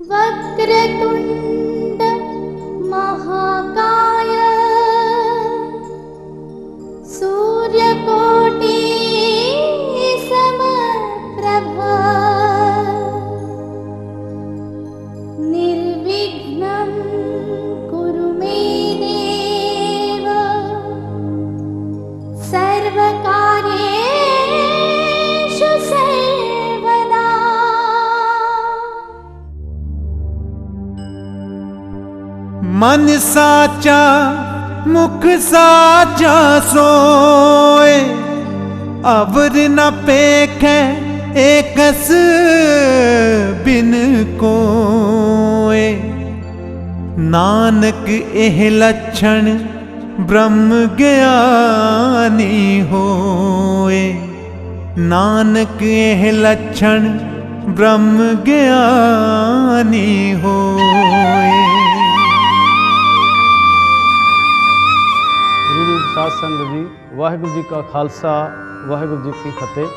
वक्रतुण्ड महाकाय सूर्यकोटि समप्रभा निर्विघ्नं कुरु मे देव सर्वकार्येषु सर्वदा। मन साचा मुख साचा सोए, अवर न पेखे एकस बिन कोए। नानक एह लक्षण ब्रह्म ज्ञानी होए। नानक एह लक्षण ब्रह्म ज्ञानी होए। साध संगत जी, वाहिगुरु जी का खालसा वाहिगुरु जी की फतेह।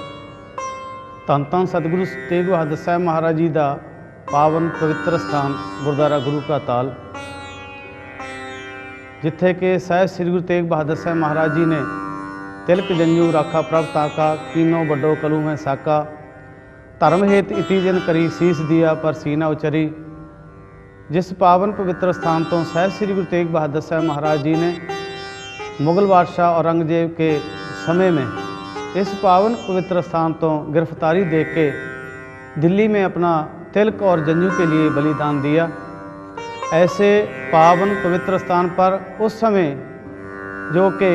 धन धन सतगुरु तेग बहादुर साहब महाराज जी का पावन पवित्र स्थान गुरुद्वारा गुरु का ताल, जिथे कि साहिब श्री गुरु तेग बहादुर साहब महाराज जी ने तिलक जंजू राखा प्रभ ताका, कीनो बड्डो कलू में साका। धर्म हेत इति जिन करी सीस दिया पर सीना उचरी। जिस पावन पवित्र स्थान तो साहिब श्री गुरु तेग बहादुर साहब महाराज जी ने मुगल बादशाह औरंगजेब के समय में इस पावन पवित्र स्थान तो गिरफ्तारी दे के दिल्ली में अपना तिलक और जंजू के लिए बलिदान दिया। ऐसे पावन पवित्र स्थान पर उस समय जो कि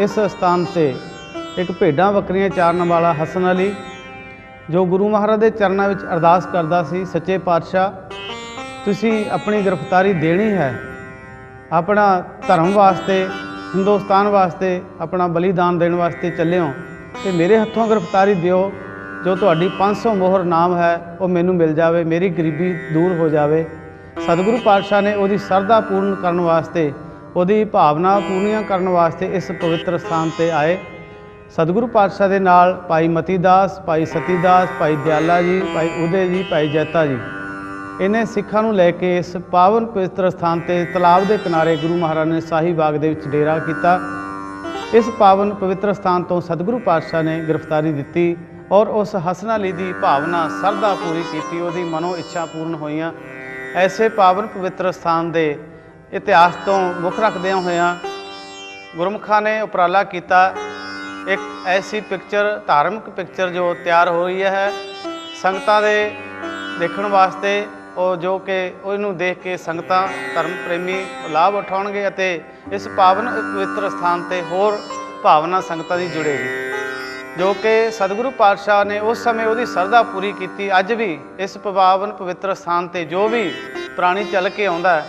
इस स्थान से एक भेडां बकरियां चारन वाला हसन अली, जो गुरु महाराज के चरणों में अरदास करता सी, सच्चे पातशाह तुसी अपनी गिरफ्तारी देनी है, अपना धर्म वास्ते हिंदुस्तान वास्ते अपना बलिदान देने वास्ते चले हो, तो मेरे हथों गिरफ्तारी दियो। जो तुहाडी 500 मोहर नाम है वो मैनू मिल जाए, मेरी गरीबी दूर हो जाए। सतगुरु पातशाह ने उसकी सरदा पूर्ण करने वास्ते, उसकी भावना पूर्णियां करने वास्ते इस पवित्र स्थान पर आए। सतगुरु पातशाह के नाल भाई मतीदास, भाई सतीदास, भाई दयाला जी, भाई उदय जी, भाई जैता जी, इन्हें सिखा लैके इस पावन पवित्र स्थान से तलाब के किनारे गुरु महाराज ने शाही बाग के डेरा किया। इस पावन पवित्र स्थान तो सतगुरु पातशाह ने गिरफ्तारी दी और उस हसन अली की भावना सरदा पूरी की, उसकी मनो इच्छा पूर्ण हुई। ऐसे पावन पवित्र स्थान के इतिहास तो मुख रखद्या होया गुरमुखा ने उपराला किया, एक ऐसी पिक्चर धार्मिक पिक्चर जो तैयार हो रही है संगतां दे देखण वास्ते, और जो कि उन्होंने देख के संगतां धर्म प्रेमी लाभ उठाउणगे अते इस पावन पवित्र स्थान ते होर भावना संगतां दी जुड़ेगी। जो कि सतगुरु पातशाह ने उस समय उसकी सरदा पूरी की। अज भी इस पावन पवित्र स्थान ते जो भी प्राणी चल के आउंदा है,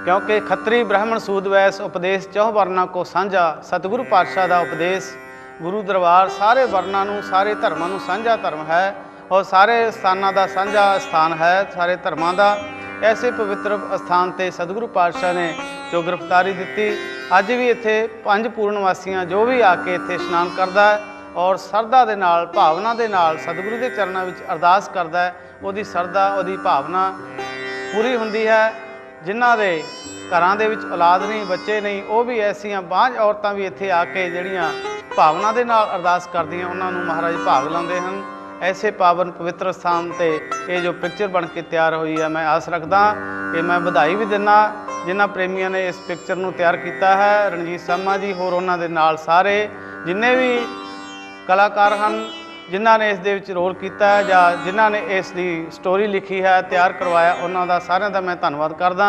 क्योंकि खत्री ब्राह्मण सूद वैस उपदेश चौह वर्णा को साझा, सतगुरु पातशाह का उपदेश गुरु दरबार सारे वर्णा नूं सारे धर्मां नूं साझा धर्म है और सारे स्थानों का साझा स्थान है, सारे धर्मां का। ऐसे पवित्र स्थान ते सतगुरु पातशाह ने जो गिरफ्तारी दी, अज भी इत्थे 5 पूर्णवासियां जो भी आके इत्थे स्नान करता है और सरदा दे नाल भावना दे नाल सतगुरु के चरणों में अरदास करता है, उसकी सरदा उसकी भावना पूरी हुंदी है। जिन्हां दे घरां दे विच औलाद नहीं, बच्चे नहीं, वो भी ऐसियां बांझ औरतां भी इत्थे आके जिहड़ियां भावना दे नाल अरदास करदियां उन्हां नूं महाराज भाग लाउंदे हन। ऐसे पावन पवित्र स्थान ते ये जो पिक्चर बन के तैयार हुई है, मैं आस रखदा कि मैं बधाई भी दिना जिन्हां प्रेमियों ने इस पिक्चर नूं तैयार किया है, रणजीत शर्मा जी होर उन्हां दे नाल सारे जिन्ने भी कलाकार हैं जिन्हां ने इस दे विच रोल किया है या जिन्हां ने इसकी स्टोरी लिखी है, तैयार करवाया, उन्हां दा सारिआं दा मैं धन्नवाद करदा।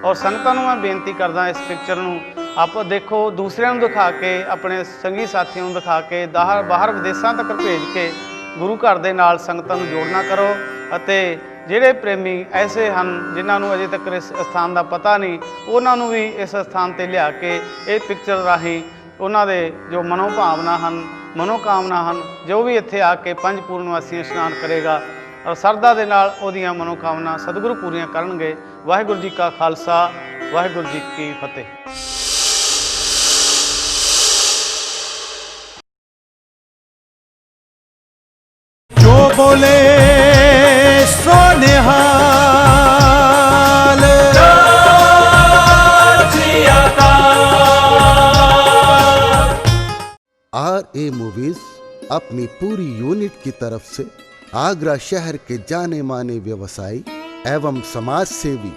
और संगतां नूं मैं बेनती करदा इस पिक्चर नूं आप देखो, दूसरिਆਂ ਨੂੰ दिखा के अपने संगी साथियों ਨੂੰ दिखा के बाहर विदेशों तक भेज के गुरु घर के नाल संगतां नूं जोड़ना करो। अते जिहड़े प्रेमी ऐसे हैं जिन्हां नूं अजे तक इस स्थान का पता नहीं, उन्हां नूं भी इस स्थान ते लिया के ये पिक्चर राही उन्हां दे जो मनोभावना हैं, मनोकामना हैं, जो भी इत्थे आके 5 पूर्णवासी स्नान करेगा और सरदा दे नाल ओहदियां मनोकामना सतगुरु पूरियां करनगे। वाहिगुरू जी का खालसा, वाहिगुरू जी की फतेह। बोले सो निहाल ए मूवीज अपनी पूरी यूनिट की तरफ से आगरा शहर के जाने माने व्यवसायी एवं समाज सेवी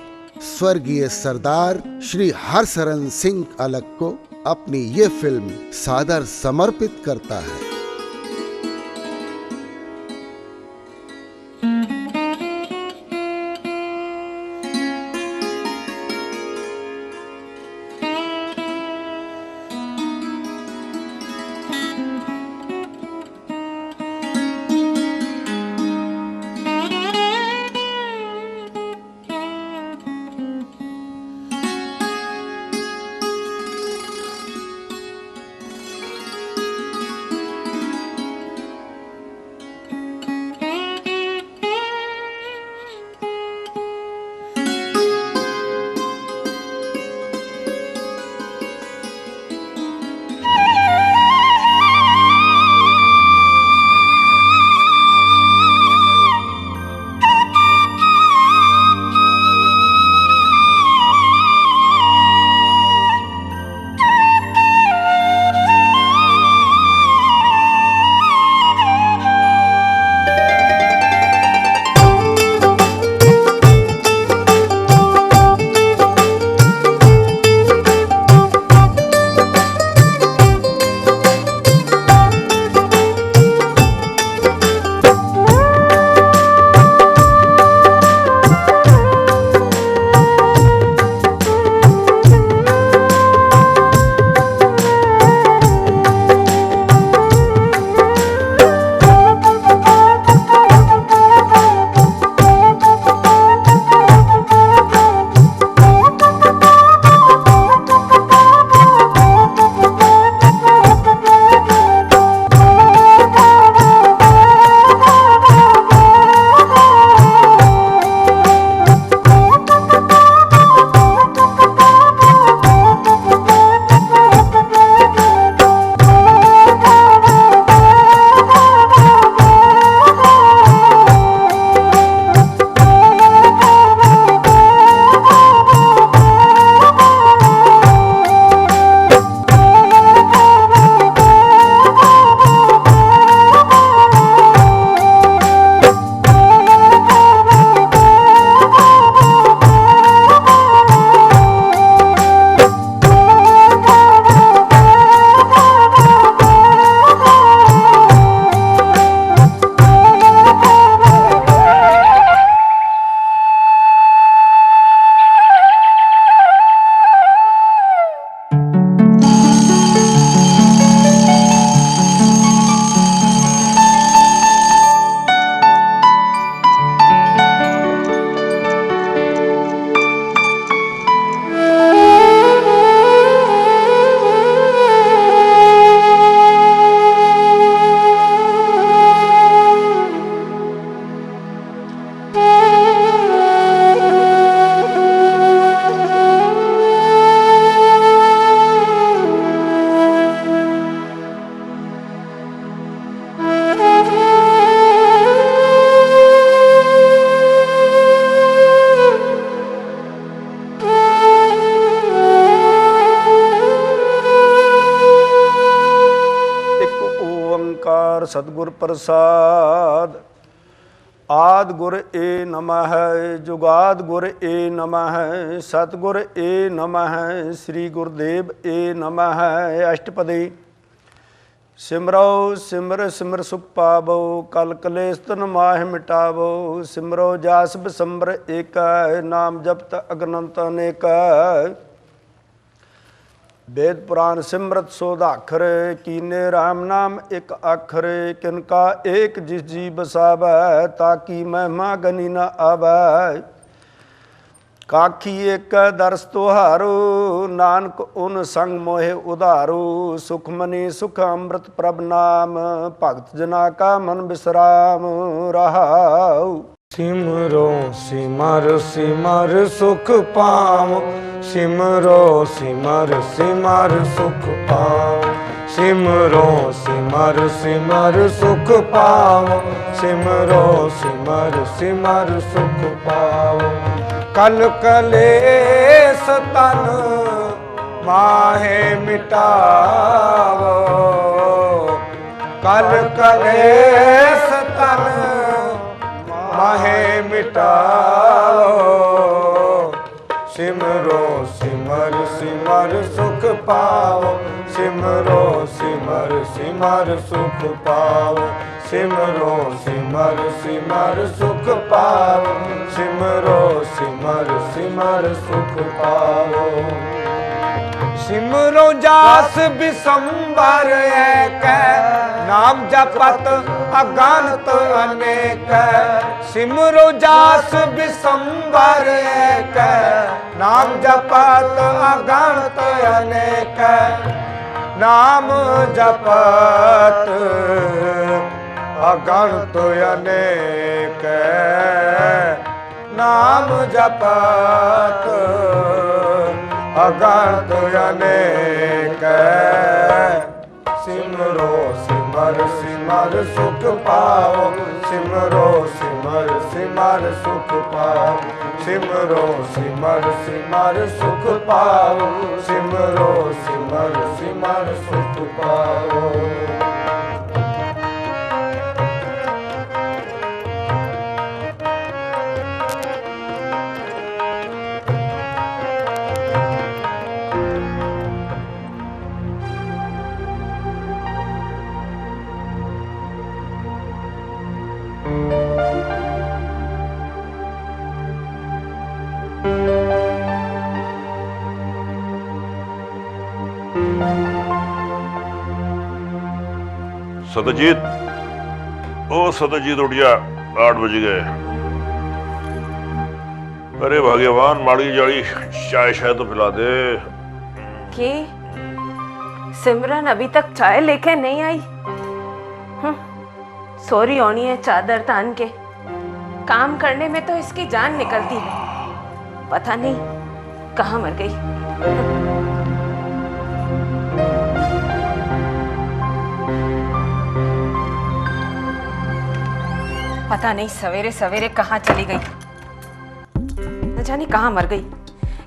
स्वर्गीय सरदार श्री हरशरण सिंह अलग को अपनी ये फिल्म सादर समर्पित करता है। सतगुर प्रसाद। आद गुर ए नमः, जुगाद गुर ए नमः, सतगुर ए नमः, श्री गुरुदेव ए नमः। अष्टपदी। सिमरो सिमर सिमर सुख पावो, कल कलेश तन माह मिटावो। सिमरो जास बिसंबर एक, नाम जपत अगनंत अनेक। वेद पुराण सिमरत सोदाखर, कीने राम नाम एक अखर। किनका एक जिस जी बसावै, ताकि महिमा गनी न आवै। काखी एक दरस तुहारो, नानक उन संग मोहे उधारो। सुखमनी सुख अमृत प्रभ नाम, भगत जना का मन विश्राम रहाऊ। सिमरो सिमर सिमर सुख पावो, सिमरो सिमर सिमर सुख पावो। सिमरो सिमर सिमर सुख पावो, सिमरो सिमर सिमर सुख पावो। कल कलेस तन माहे मिटावो, मल कलेस तन माहे मिटाओ सिमरो सिमर सिमर सुख पाओ सिमरो सिमर सिमर सुख पाओ सिमरो सिमर सिमर सुख पाओ सिमरो सिमर सिमर सुख पाओ सिमरो जास बिसंबर एक नाम जपत अगणित अनेक सिमरो जास बिसंबर एक नाम जपत अगणित अनेक नाम जपत अगणित अनेक नाम जपत अगणित अनेक सिमरो सिमर सिमर सुख पाओ सिमरो सिमर सिमर सुख पाओ सिमरो सिमर सिमर सुख पाओ सिमरो सिमर सिमर सुख पाओ सत्यजीत, ओ सत्यजीत उठ जा, 8 बज गए। अरे भाग्यवान, माड़ी जाड़ी चाय शाय तो पिला दे। के सिमरन अभी तक चाय लेके नहीं आई? सोरी होनी है चादर तान के। काम करने में तो इसकी जान निकलती है, पता नहीं कहाँ मर गई। पता नहीं सवेरे सवेरे कहाँ चली गई, न जाने कहाँ मर गई।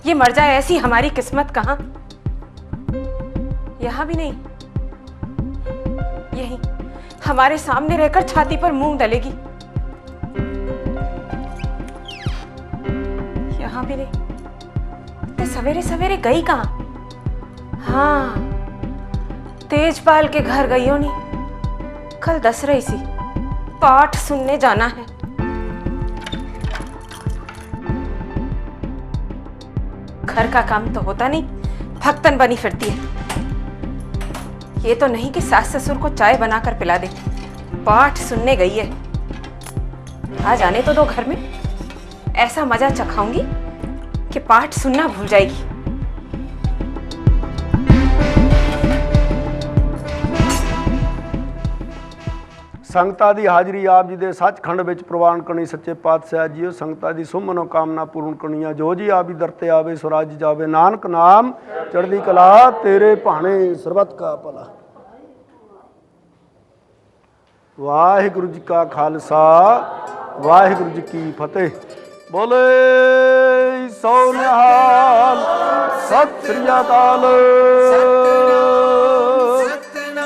ये मर जाए ऐसी हमारी किस्मत कहाँ। यहाँ भी नहीं, यही हमारे सामने रहकर छाती पर मुंह डालेगी। यहाँ भी नहीं। तो सवेरे सवेरे गई कहाँ? हाँ, तेजपाल के घर गई होनी। कल दस रही सी पाठ सुनने जाना है। घर का काम तो होता नहीं, भक्तन बनी फिरती है। ये तो नहीं कि सास ससुर को चाय बनाकर पिला दे, पाठ सुनने गई है। आ जाने तो दो घर में, ऐसा मजा चखाऊंगी कि पाठ सुनना भूल जाएगी। संगतां दी हाजरी आप जी दे सचखंड विच प्रवान करनी सच्चे पातशाह जीओ। संगतां दी सुभ मनोकामना पूर्ण करनिया, जो जी आप ही दरते आवे सुराज जावे। नानक नाम चढ़दी कला तेरे भाणे सरबत का भला। वाहिगुरु जी का खालसा, वाहिगुरु जी की फतेह। बोले सो निहाल, सत श्री अकाल।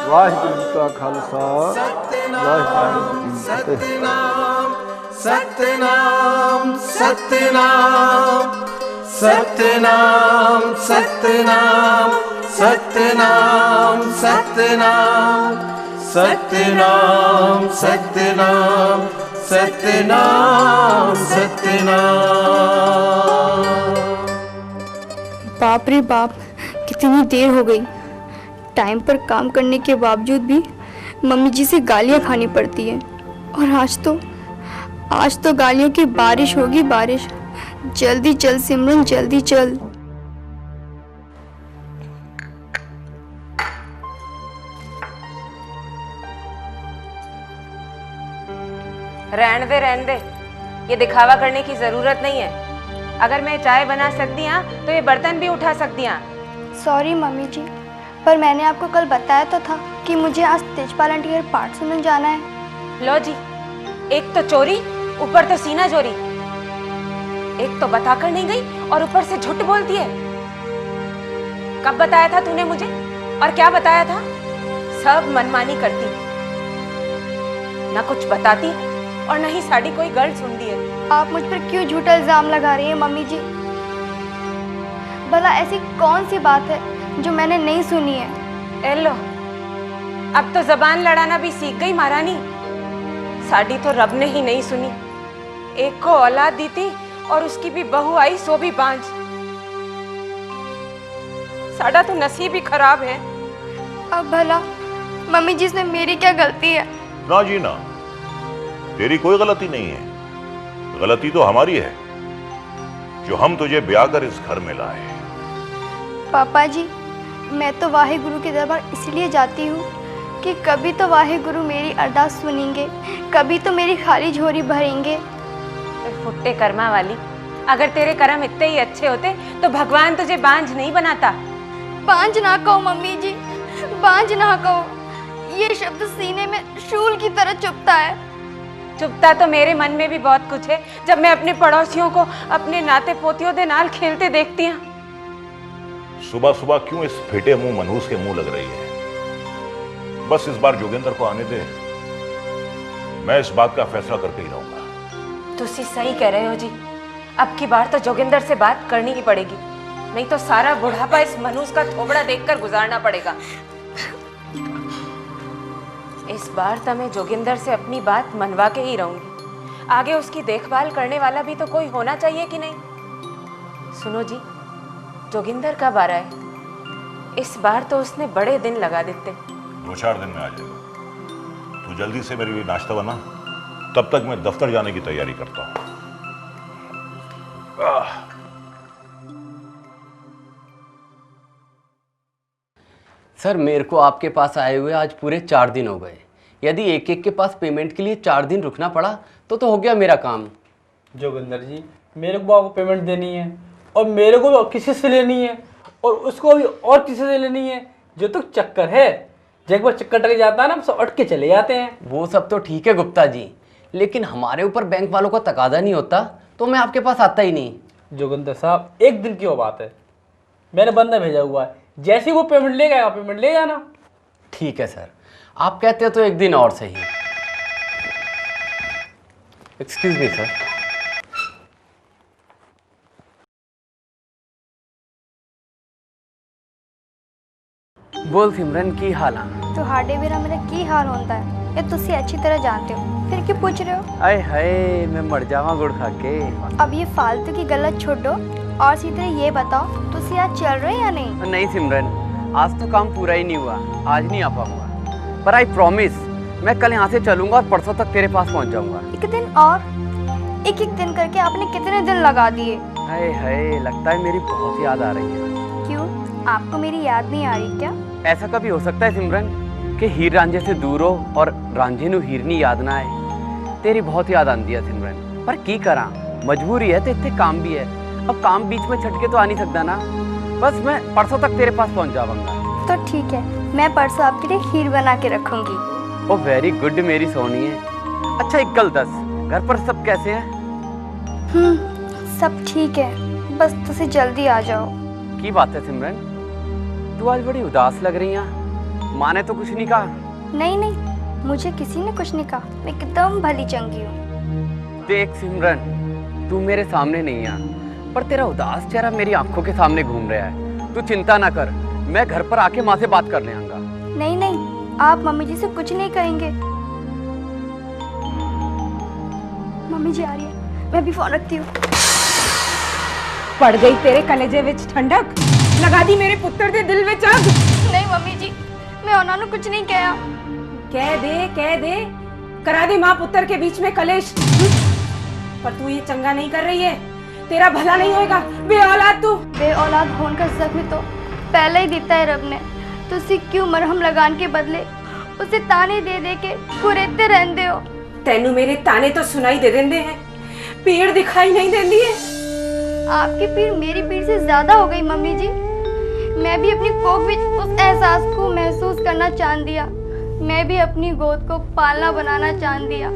वाहिगुरु जी का खालसा, सतनाम सतनाम सतनाम सतनाम सतनाम सतनाम सतनाम सतनाम सतनाम सतनाम सतनाम। बाप रे बाप, कितनी देर हो गई। टाइम पर काम करने के बावजूद भी मम्मी जी से गालियां खानी पड़ती है। और आज तो गालियों की बारिश होगी, बारिश। जल्दी चल सिमरन, जल्दी चल। रहने दे, ये दिखावा करने की जरूरत नहीं है। अगर मैं चाय बना सकती हाँ तो ये बर्तन भी उठा सकती हाँ। सॉरी मम्मी जी, पर मैंने आपको कल बताया तो था कि मुझे आज तेजपाल आंटी के पाठ सुनने जाना है। लो जी, एक तो चोरी, ऊपर तो सीना चोरी। एक तो बताकर नहीं गई और ऊपर से झूठ बोलती है। कब बताया था तूने मुझे, और क्या बताया था? सब मनमानी करती। ना कुछ बताती और न ही साड़ी कोई गर्ल सुन दी है। आप मुझ पर क्यों झूठा इल्जाम लगा रही हैं मम्मी जी? भला ऐसी कौन सी बात है जो मैंने नहीं सुनी है? ए लो, अब तो जबान लड़ाना भी सीख गई महारानी। साड़ी तो रब ने ही नहीं सुनी, एक को औलाद दी थी और उसकी भी बहू आई सो भी बांझ। साड़ा तो नसीब ही खराब है। अब भला मम्मी जी इसमें मेरी क्या गलती है? ना जी ना, तेरी कोई गलती नहीं है। गलती तो हमारी है जो हम तुझे ब्याह कर इस घर में लाए। पापा जी, मैं तो वाहे गुरु के दरबार इसलिए जाती हूँ कि कभी तो वाहे गुरु मेरी अरदास सुनेंगे, कभी तो मेरी खाली झोली भरेंगे। फुट्टे कर्मा वाली, अगर तेरे कर्म इतने ही अच्छे होते तो भगवान तुझे बांझ नहीं बनाता। बांझ ना कहो मम्मी जी, बांझ ना कहो। ये शब्द सीने में शूल की तरह चुभता है। चुभता तो मेरे मन में भी बहुत कुछ है जब मैं अपने पड़ोसियों को अपने नाते पोतियों के नाल खेलते देखती हूँ। सुबह सुबह क्यों इस फेटे मुंह मनहूस के मुंह लग रही है? बस इस बार जोगिंदर को आने दे, मैं इस बात का फैसला करके ही रहूंगा। तुसी सही कह रहे हो जी, अब की बार तो जोगिंदर से बात करनी ही पड़ेगी, नहीं तो सारा बुढ़ापा इस मनहूस का थोबड़ा देखकर गुजारना पड़ेगा। इस बार तो मैं जोगिंदर से अपनी बात मनवा के ही रहूंगी। आगे उसकी देखभाल करने वाला भी तो कोई होना चाहिए कि नहीं? सुनो जी, जोगिंदर कब आ रहा है? इस बार तो उसने बड़े दिन लगा देते। 2-4 दिन में आ जाएगा। तू जल्दी से मेरे लिए नाश्ता बना, तब तक मैं दफ्तर जाने की तैयारी करता हूँ। सर, मेरे को आपके पास आए हुए आज पूरे 4 दिन हो गए। यदि एक एक के पास पेमेंट के लिए 4 दिन रुकना पड़ा तो हो गया मेरा काम। जोगिंदर जी, मेरे को आपको पेमेंट देनी है और मेरे को भी किसी से लेनी है और उसको भी और किसी से लेनी है। जो तो चक्कर है, जब एक बार चक्कर टक जाता है ना, सब अट के चले जाते हैं। वो सब तो ठीक है गुप्ता जी, लेकिन हमारे ऊपर बैंक वालों का तकादा नहीं होता तो मैं आपके पास आता ही नहीं। जोगिंदर साहब, एक दिन की वो बात है, मैंने बंदा भेजा हुआ है, जैसे ही वो पेमेंट ले गया पेमेंट ले जाना। ठीक है सर, आप कहते हो तो एक दिन और सही। Excuse me sir. बोल सिमरन, की हाल है? ਤੁਹਾਡੇ ਵੀਰਾ ਮੇਰਾ ਕੀ ਹਾਲ ਹੁੰਦਾ ਹੈ ਇਹ ਤੁਸੀਂ अच्छी तरह जानते हो, फिर क्यों पूछ रहे हो? आए हाय, मैं मर जावा गुड़ खा के। अब ये फालतू की गलत छोड़ो और सीधे ये बताओ, तुसी आज चल रहे हैं या नहीं? नहीं सिमरन, आज तो काम पूरा ही नहीं हुआ, आज नहीं आ पाऊंगा, पर आई प्रॉमिस मैं कल यहाँ से चलूंगा और परसों तक तेरे पास पहुँच जाऊंगा। एक दिन और, एक एक दिन करके आपने कितने दिन लगा दिए? हाय हाय, लगता है मेरी बहुत याद आ रही है। क्यों, आपको मेरी याद नहीं आ रही क्या? ऐसा कभी हो सकता है सिमरन कि हीर रांझे से दूर हो और रांझे नू हीरनी याद ना आए? तेरी बहुत याद आती है सिमरन, पर की करा, मजबूरी है तो इतने काम भी है। अब काम बीच में छटके तो आ नहीं सकता ना। बस मैं परसों तक तेरे पास पहुंच जाऊंगा। तो ठीक है, मैं परसों आपके लिए खीर बना के रखूंगी। ओ वेरी गुड मेरी सोनी है। अच्छा एक गल दस, घर पर सब कैसे हैं? सब ठीक है, बस तुसी जल्दी आ जाओ। की बात है सिमरन, तू आज बड़ी उदास लग रही है। माँ ने तो कुछ नहीं कहा? नहीं नहीं, मुझे किसी ने कुछ नहीं कहा, मैं एकदम भली चंगी हूँ। देख सिमरन, तू मेरे सामने नहीं है, पर तेरा उदास चेहरा मेरी आंखों के सामने घूम रहा है। तू चिंता ना कर, मैं घर पर आके माँ से बात कर ले आऊंगा। नहीं नहीं, आप मम्मी जी से कुछ नहीं कहेंगे। मम्मी जी आ रही है, मैं भी फोन रखती हूँ। पड़ गई तेरे कलेजे विच ठंडक, लगा दी मेरे पुत्र दे दिल विच आग। नहीं मम्मी जी, मैं उन्होंने कुछ नहीं कहा। कह दे, करा दे माँ पुत्र के बीच में कलेश। पर तू ये चंगा नहीं कर रही है, तेरा भला नहीं होएगा। बे औलाद तू। बे औलाद होने का जख्म तो पहले ही देता है रब ने, तो उसे क्यों मरहम लगान के बदले उसे ताने दे दे के कुरेदते रहंदे हो? तेनू मेरे ताने तो सुनाई दे देंदे हैं, पीड़ दिखाई नहीं देंदी है। आपकी पीड़ मेरी पीड़ से ज्यादा हो गई मम्मी जी। मैं भी अपनी कोख में उस एहसास को महसूस करना चाह दिया, मैं भी अपनी गोद को पालना बनाना चाह दिया,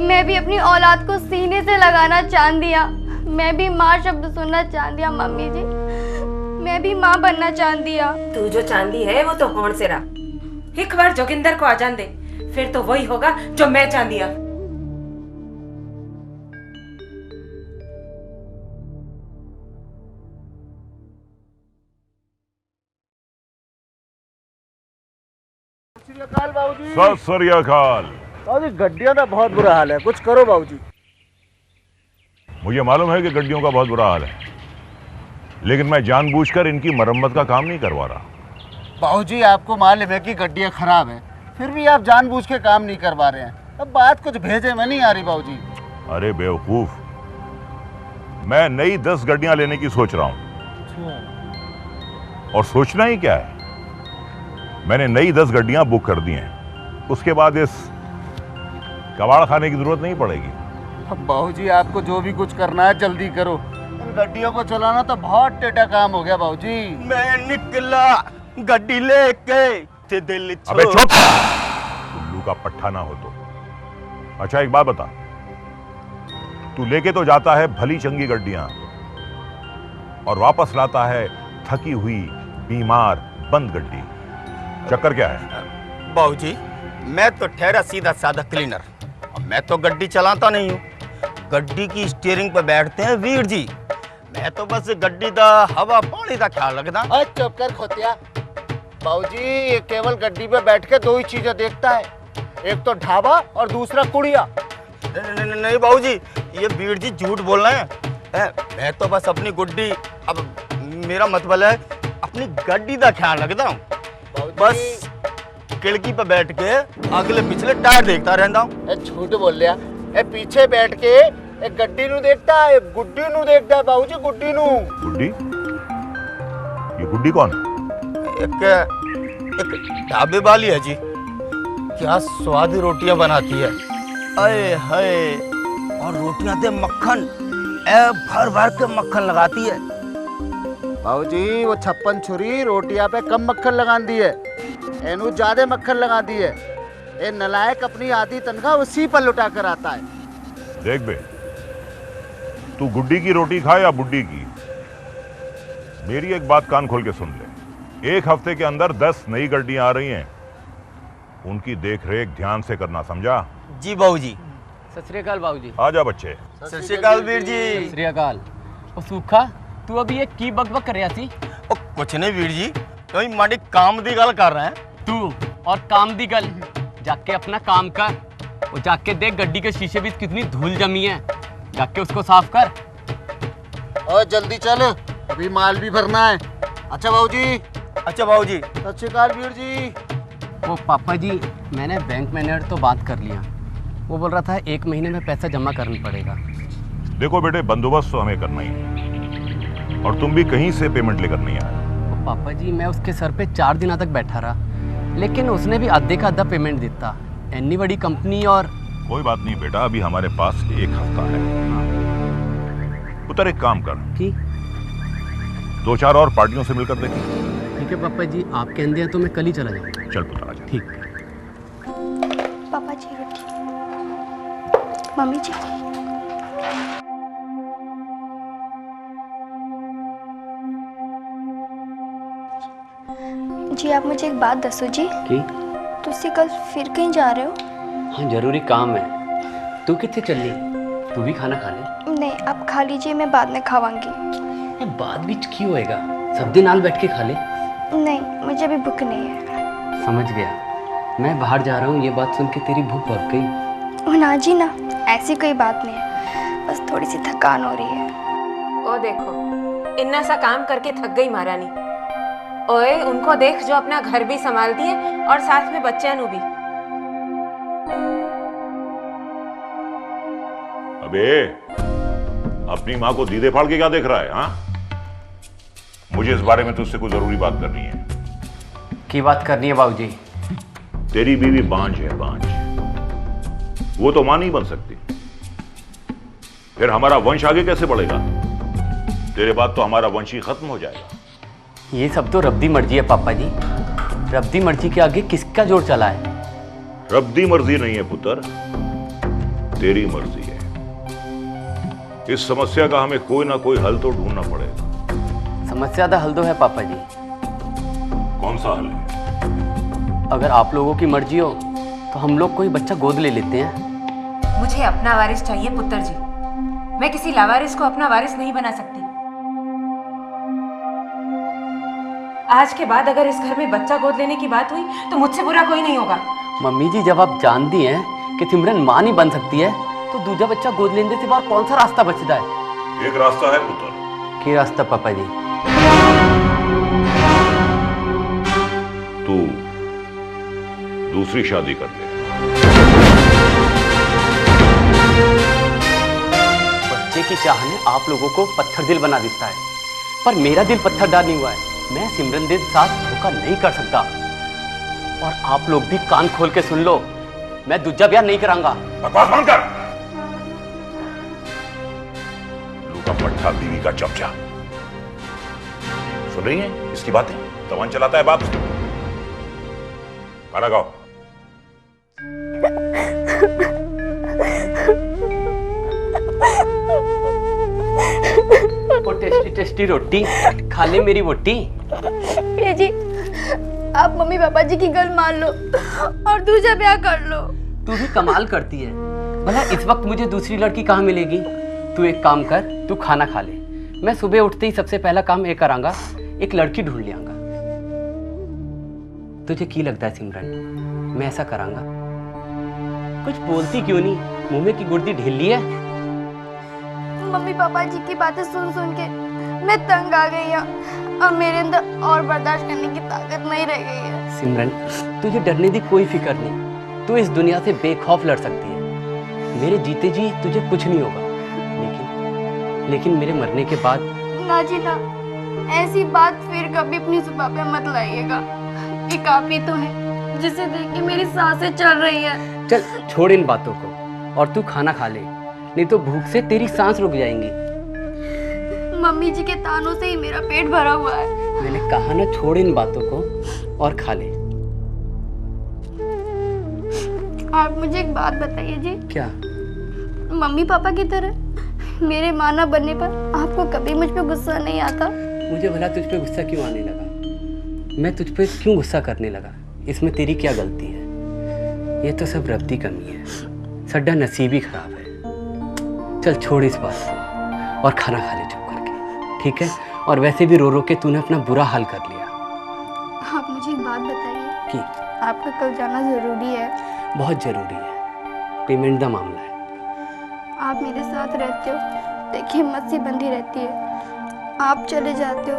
मैं भी अपनी औलाद को सीने से लगाना चाह दिया, मैं भी माँ शब्द सुनना चाह दिया मम्मी जी, मैं भी माँ बनना चाह दिया। तू जो चांदी है वो तो होड़ से रहा। एक बार जोगिंदर को आ जान दे, फिर तो वही होगा जो मैं जान दिया। सत श्री अकाल। बाबूजी गड्डियों का बहुत बुरा हाल है, कुछ करो बाबूजी। मुझे मालूम है कि गड्डियों का बहुत बुरा हाल है, लेकिन मैं जानबूझकर इनकी मरम्मत का काम नहीं करवा रहा। बाबूजी आपको मालूम है कि गड्डियाँ खराब हैं, फिर भी आप जानबूझ के काम नहीं करवा रहे हैं। अब बात कुछ भेजे में नहीं आ रही बाबूजी। अरे बेवकूफ, मैं नई 10 गड्डियां लेने की सोच रहा हूं। और सोचना ही क्या है, मैंने नई 10 गड्डियां बुक कर दी हैं। उसके बाद इस कबाड़ खाने की जरूरत नहीं पड़ेगी। अब बाबूजी आपको जो भी कुछ करना है जल्दी करो, इन गड्डियों को चलाना तो बहुत टेढ़ा काम हो गया बाबूजी। मैं निकला गड्डी लेके ते दिल अबे चुप, उल्लू का पट्टा ना हो तो। अच्छा एक बात बता, तू लेके तो जाता है भली चंगी गड्डियां और वापस लाता है थकी हुई बीमार बंद गड्डी। चक्कर क्या है? बाबूजी मैं तो ठहरा सीधा साधा क्लीनर, मैं तो गड्डी चलाता नहीं हूँ। गड्डी की स्टीयरिंग पे बैठते हैं वीर जी, मैं तो बस गड्डी दा हवा पानी का ख्याल रखदा। चुप कर खोतिया, बाबूजी ये केवल गड्डी पे बैठ के दो ही चीजें देखता है, एक तो ढाबा और दूसरा कुड़िया। नहीं बाबूजी, ये वीर जी झूठ बोल रहे हैं। मैं तो बस अपनी गुड्डी, अब मेरा मतलब है अपनी गड्डी का ख्याल रखता हूँ। बस खिड़की पे बैठ के अगले पिछले टायर देखता रहता हूँ। झूठ बोल लिया, ए पीछे बैठ के एक गड्डी नू देखता है, एक गुड्डी नू देखता है बाबूजी, गुड्डी नू। गुड्डी? ये गुड्डी कौन है? एक ढाबे वाली है जी, क्या स्वाद रोटियां बनाती है, अरे हाय, और रोटियां दे मक्खन, भर भर के मक्खन लगाती है। बाबूजी वो 56 छुरी रोटियां पे कम मक्खन लगा दी है, एनू ज्यादा मक्खन लगा दी है। ये नलायक अपनी आधी तनख्वाह उसी पर लुटा कर आता है। देख बे, तू गुड्डी की रोटी खा या बुड्डी की, मेरी एक बात कान खोल के सुन ले। एक हफ्ते के अंदर 10 नई गड्डियां आ रही हैं, उनकी देख रेख ध्यान से करना, समझा? जी बाबूजी। सत श्री अकाल बाबूजी। आजा बच्चे। सत श्री अकाल वीर जी। सत श्री अकाल। ओ सूखा, तू अभी ये की बकबक कर रहा थी? ओ कुछ नहीं वीर जी, तो माड़ी काम दी गल कर रहे हैं। तू और काम दी गल, जाके अपना काम कर और जाके देख गड्डी के शीशे भी कितनी धूल जमी है, जाके उसको साफ कर। और जल्दी चल, अभी माल भी भरना है। अच्छा बाबूजी। अच्छा बाबूजी। सत श्री अकाल वीर जी। वो पापा जी, मैंने बैंक मैनेजर तो बात कर लिया, वो बोल रहा था 1 महीने में पैसा जमा करना पड़ेगा। देखो बेटे, बंदोबस्त तो हमें करना ही है, और तुम भी कहीं से पेमेंट लेकर नहीं आए। वो पापा जी, मैं उसके सर पे 4 दिन तक बैठा रहा, लेकिन उसने भी आधे का आधा पेमेंट देता। इतनी बड़ी कंपनी। और कोई बात नहीं बेटा, अभी हमारे पास 1 हफ्ता है। पुत्र एक काम कर कि 2-4 और पार्टियों से मिलकर देखी। ठीक है पापा जी, आप कहते हैं तो मैं कल ही चला जाऊँ। चल पुत्र आजा। ठीक। पापा जी रोटी, मम्मी जी। जी आप मुझे एक बात दसो जी कि तुसी कल फिर कहीं जा रहे हो? हाँ जरूरी काम है। तू कितने चल ली? तू भी खाना खा ले। नहीं आप खा लीजिए, मैं बाद में खावांगी। बाद बीच क्यों होएगा, सब दिन नाल बैठ के खा ले। नहीं मुझे अभी भूख नहीं है। समझ गया, मैं बाहर जा रहा हूँ, ये बात सुन के तेरी भूख बढ़ गई। ओ ना जी ना, ऐसी कोई बात नहीं है, बस थोड़ी सी थकान हो रही है। ओ देखो, इतना सा काम करके थक गई महारानी। ओए उनको देख जो अपना घर भी संभालती है और साथ में बच्चों भी। अबे अपनी माँ को दीदे फाड़ के क्या देख रहा है? हाँ, मुझे इस बारे में तुझसे कोई जरूरी बात करनी है। की बात करनी है बाबूजी? तेरी बीवी बांझ है, बांझ। वो तो मां नहीं बन सकती, फिर हमारा वंश आगे कैसे बढ़ेगा? तेरे बाद तो हमारा वंश ही खत्म हो जाएगा। ये सब तो रब्दी मर्जी है पापा जी, रब्दी मर्जी के आगे किसका जोर चला है? रब्दी मर्जी नहीं है पुत्र, तेरी मर्जी है। इस समस्या का हमें कोई ना कोई हल तो ढूंढना पड़ेगा। समस्या का हल तो है पापा जी। कौन सा हल है? अगर आप लोगों की मर्जी हो तो हम लोग कोई बच्चा गोद ले लेते हैं। मुझे अपना वारिस चाहिए पुत्र जी। मैं किसी लावारिस को अपना वारिस नहीं बना सकती। आज के बाद अगर इस घर में बच्चा गोद लेने की बात हुई तो मुझसे बुरा कोई नहीं होगा। मम्मी जी, जब आप जानती हैं कि सिमरन माँ नहीं बन सकती है तो दूसरा बच्चा गोद लेने से बाहर कौन सा रास्ता बचता है? एक रास्ता है पुत्र। क्या रास्ता पापा जी? तू दूसरी शादी कर ले। बच्चे की चाह ने आप लोगों को पत्थर दिल बना देता है, पर मेरा दिल पत्थरदार नहीं हुआ है। मैं सिमरन के साथ धोखा नहीं कर सकता। और आप लोग भी कान खोल के सुन लो, मैं दूजा ब्याह नहीं करांगा। बकवास बंद कर। लूका पट्टा बीवी का चमचा। सुन रही है इसकी बातें? तवान चलाता है बाप से। गाना गाओ। वो टेस्टी टेस्टी रोटी खा ले मेरी बोटी। पिया जी, आप मम्मी पापा जी की गल मान लो और दूसरा ब्याह कर लो। तू भी कमाल करती है। भला इस वक्त मुझे दूसरी लड़की कहाँ मिलेगी? तू एक काम कर, तू खाना खा ले। मैं सुबह उठते ही सबसे पहला काम ये करांगा, एक लड़की ढूंढ लियांगा। तुझे की लगता है सिमरन, मैं ऐसा करांगा? कुछ बोलती क्यों नहीं? मुंह में की गुर्दी ढीली है? मम्मी पापा जी की बातें सुन सुन के मैं तंग आ गई हूँ। अब मेरे अंदर और बर्दाश्त करने की ताकत नहीं रह गई है। सिमरन, तुझे डरने की कोई फिक्र नहीं। तू इस दुनिया से बेखौफ लड़ सकती है। मेरे जीते जी तुझे कुछ नहीं होगा, लेकिन मेरे मरने के बाद। ना जी ना, ऐसी बात फिर कभी अपनी जुबान पे मत लाइएगा। एक आप ही तो है जिसे देख के मेरी सांसें चल रही है। चल छोड़ इन बातों को और तू खाना खा ले, नहीं तो भूख से तेरी सांस रुक जाएंगी। मम्मी जी के तानों से ही मेरा पेट भरा हुआ है। मैंने कहा ना, छोड़ इन बातों को और खा ले। आप मुझे एक बात बताइए जी। क्या? मम्मी पापा की तरह मेरे मां ना बनने पर आपको कभी मुझ पे गुस्सा नहीं आता? मुझे भला तुझ पे गुस्सा क्यों आने लगा? मैं तुझ पे क्यों गुस्सा करने लगा? इसमें तेरी क्या गलती है? ये तो सब रब की कमी है। सड्डा नसीब ही खराब है। चल छोड़ इस बात को और खाना खा ले चुप करके, ठीक है? और वैसे भी रो रो के तूने अपना बुरा हाल कर लिया। आप मुझे एक बात बताइए कि आपका कल जाना जरूरी है? बहुत जरूरी है, पेमेंट का मामला है। आप मेरे साथ रहते हो तो एक हिम्मत सी बंधी रहती है। आप चले जाते हो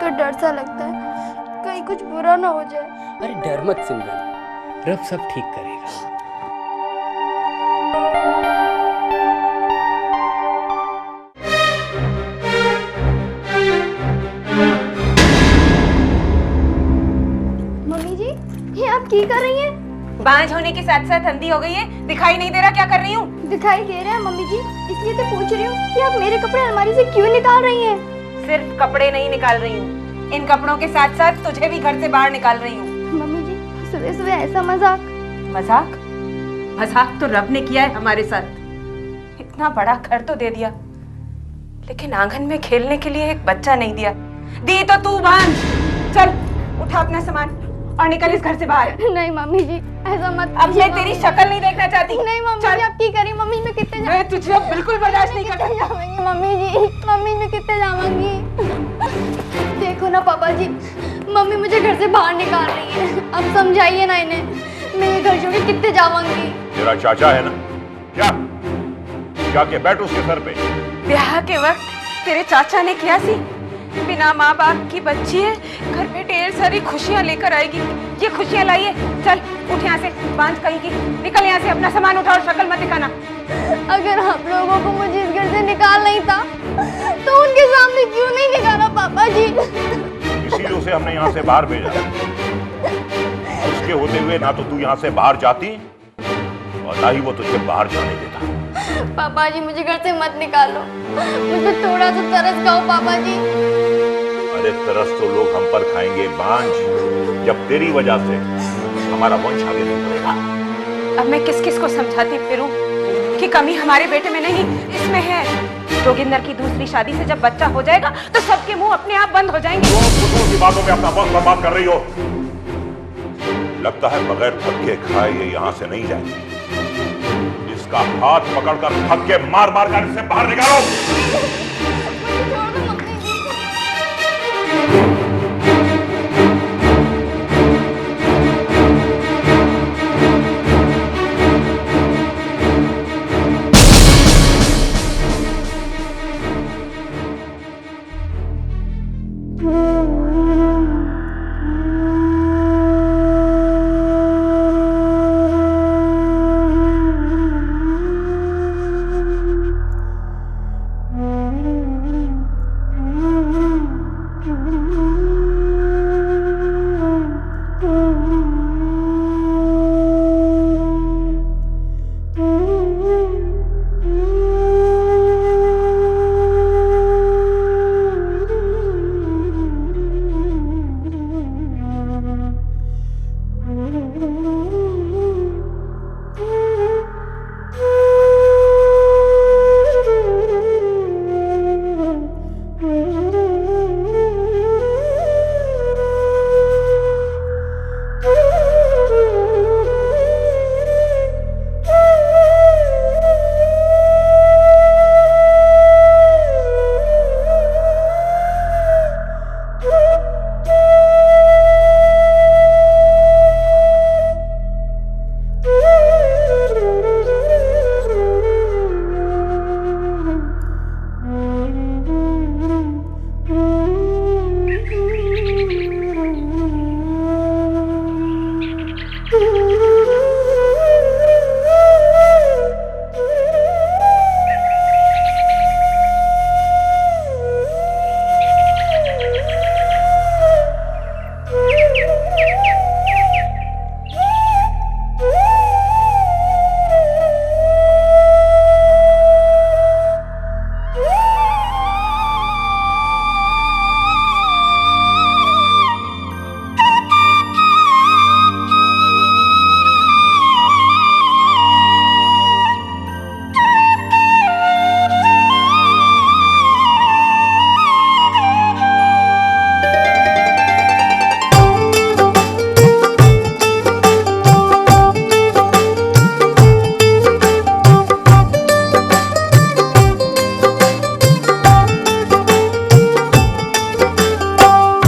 तो डर सा लगता है कहीं कुछ बुरा ना हो जाए। अरे डर मत सिमरन, रब सब ठीक करेगा। मम्मी जी, ये आप की कर रही हैं? बांझ होने के साथ साथ अंधी हो गई है, दिखाई नहीं दे रहा क्या कर रही हूँ? दिखाई दे रहा है मम्मी जी, इसलिए तो पूछ रही हूँ कि आप मेरे कपड़े अलमारी से क्यों निकाल रही हैं? सिर्फ कपड़े नहीं निकाल रही हूँ, इन कपड़ों के साथ साथ तुझे भी घर से बाहर निकाल रही हूँ। मम्मी जी, सुबह सुबह ऐसा मजाक? मजाक? मजाक तो रब ने किया है हमारे साथ। इतना बड़ा घर तो दे दिया, लेकिन आंगन में खेलने के लिए एक बच्चा नहीं दिया। दी तो तू बांझ। चल उठा अपना सामान और निकल इस घर से बाहर। नहीं मम्मी जी, ऐसा मत। अब मैं तेरी शक्ल नहीं देखना चाहती। नहीं मम्मी जी, आप की करी? मम्मी मैं कितने मैं तुझे अब बिल्कुल बर्दाश्त नहीं कर सकती। मम्मी जी, मम्मी मैं कितने जाऊंगी? देखो ना पापा जी, मम्मी मुझे घर से बाहर निकाल रही है। अब समझाइए ना इन्हें, मैं ये घर छोड़ के कितने जाऊंगी? तेरा चाचा है ना, क्या जाके बैठ उसके सर पे। ब्याह के वक्त तेरे चाचा ने किया सी, बिना माँ बाप की बच्ची है, घर में ढेर सारी खुशियाँ लेकर आएगी। ये खुशियाँ लाइए। चल उठ यहाँ से, बांझ कहीं की, निकल यहाँ से। अपना सामान उठा और शक्ल मत दिखाना। अगर आप लोगों को मुझे इस घर से निकाल नहीं था तो उनके सामने क्यों नहीं निकाला पापा जी? इसीलिए उसे हमने यहाँ से बाहर भेजा। उसके होते हुए ना तो तू यहाँ से बाहर जाती और ना ही वो तुझे बाहर जाने देता। पापा जी मुझे घर से मत निकालो, मुझे थोड़ा सा तरस खाओ पापा जी। अरे तरस तो लोग हम पर खाएंगे बांझ, जब तेरी वजह से हमारा वंश आगे नहीं बढ़ेगा। अब मैं किस किस को समझाती फिरूं कि कमी हमारे बेटे में नहीं, इसमें है। जोगिंदर की दूसरी शादी से जब बच्चा हो जाएगा तो सबके मुंह अपने आप बंद हो जाएंगे। तुम की बातों में अपना वक्त बर्बाद कर रही हो। लगता है बगैर थक्के खाए ये यहां से नहीं जाएगी। इसका हाथ पकड़कर थक्के मार मार कर इससे बाहर निकालो।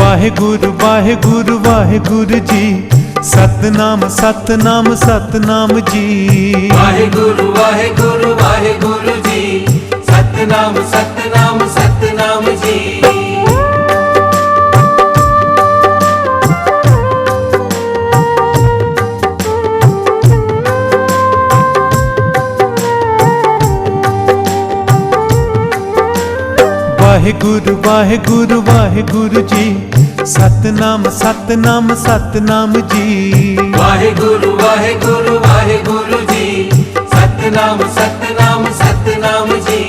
वाहेगुरु वाहेगुरु वाहेगुरु जी, सतनाम सतनाम सतनाम जी। वाहेगुरु वाहेगुरु वाहेगुरु जी, सतनाम सतनाम सतनाम जी। वाहेगुरु वाहेगुरु वाहेगुरु जी, सतनाम सतनाम सतनाम जी। वाहेगुरु वाहेगुरु वाहेगुरु जी, सतनाम सतनाम सतनाम जी।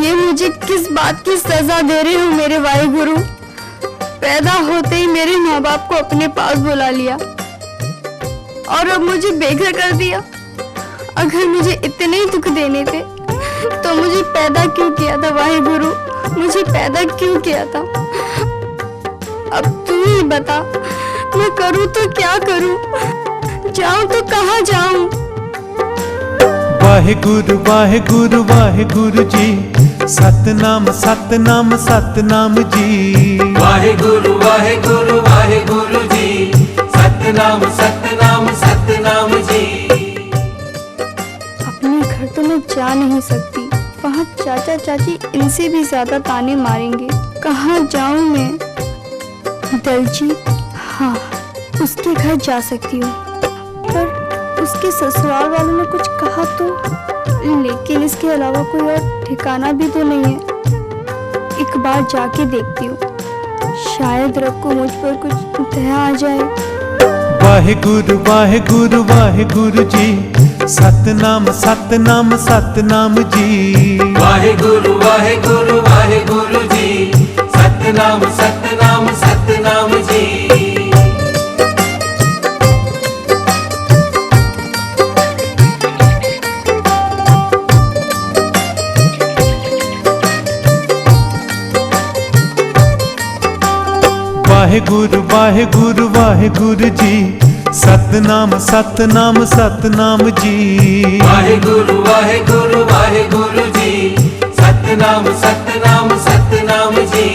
ये मुझे किस बात की सजा दे रहे हो मेरे वाहेगुरु? पैदा होते ही मेरे माँ बाप को अपने पास बुला लिया और अब मुझे बेघर कर दिया। अगर मुझे इतने ही दुख देने थे तो मुझे पैदा क्यों किया था वाहेगुरु? मुझे पैदा क्यों किया था? अब तू ही बता, मैं करूँ तो क्या करूँ? जाऊँ तो कहाँ जाऊँ? वाहेगुरु वाहेगुरु वाहेगुरु जी, सतनाम सतनाम सतनाम जी। वाहेगुरु वाहेगुरु वाहेगुरु जी, सतनाम सतनाम सतनाम जी। अपने घर तो मैं जा नहीं सकती, वहाँ चाचा चाची इनसे भी ज्यादा ताने मारेंगे। कहाँ जाऊँ मैं? दलजीत, हाँ उसके घर जा सकती हूँ, पर उसके ससुराल वालों ने कुछ कहा तो? लेकिन इसके अलावा कोई और ठिकाना भी तो नहीं है। एक बार जाके देखती हूँ, शायद रब को मुझ पर कुछ दया आ जाए। वाहेगुरु वाहेगुरु वाहेगुरु जी, सतनाम सतनाम सतनाम जी। वाहेगुरु वाहेगुरु वाहेगुरु जी, सतनाम सतनाम सतनाम जी। वाहेगुरु वाहेगुरु वाहेगुरु जी, सतनाम सतनाम सतनाम जी। वाहेगुरु वाहेगुरु वाहेगुरु जी, सतनाम सतनाम सतनाम जी।